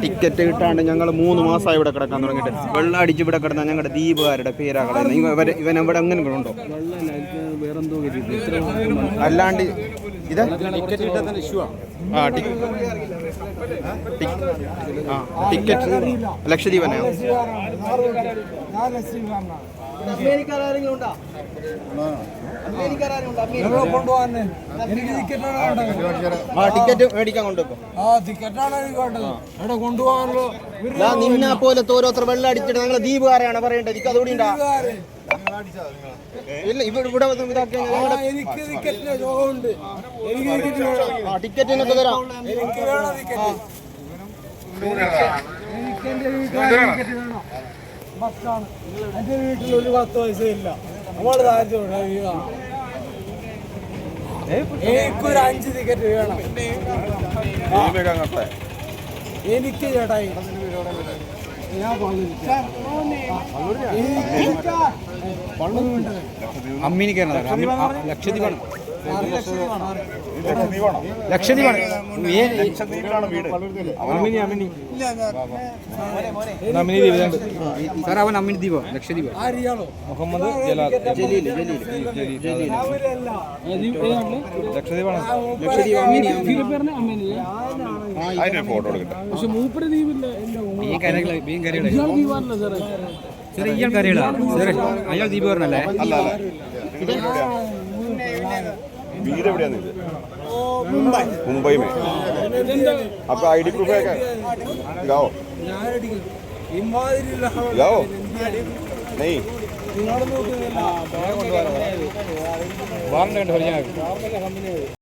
Ticket കിട്ടാണ്ട് ഞങ്ങൾ 3 മാസമായി ഇവിടെ കിടക്കാൻ തുടങ്ങിയിട്ട്. വെള്ളം അടിച്ച് ഇവിടെ കിടന്നാൽ ഞങ്ങളുടെ ദ്വീപുകാരുടെ പേരാ കളയുന്നത്. ഇവൻ ഇവിടെ അങ്ങനെ ഉണ്ടോ? അല്ലാണ്ട് ഇത് ടിക്കറ്റ് ലക്ഷദ്വീപനെയോ? ടിക്കറ്റ് മേടിക്കാൻ കൊണ്ടുപോകാനല്ലോ. നിന്നെ പോലത്തെ ഓരോരുത്തർ വെള്ളം അടിച്ചിട്ട് ഞങ്ങളെ ദ്വീപുകാരാണ് പറയേണ്ടത്. എനിക്ക് അതുകൂടി ഉണ്ടാ ഇല്ല. ഇവിടെ ടിക്കറ്റിനൊക്കെ തരാം. എന്റെ വീട്ടിൽ ഒരു 10 പൈസ ഇല്ല. നമ്മള് എനിക്കൊരു 5 ടിക്കറ്റ് വേണം. എനിക്ക് ചേട്ടായി അമ്മീനിക്കാണ് ലക്ഷദ്വീപാണ്. സാർ അവൻ അമ്മിനി ദ്വീപോ ലക്ഷദ്വീപ്? മുഹമ്മദ് ഫോട്ടോ ഇയാൾ കരകളാ അയാൾ ദ്വീപുകാരനല്ലേ? मुंबई में आपका आईडी प्रूफ है क्या? गाओ गाओ नहीं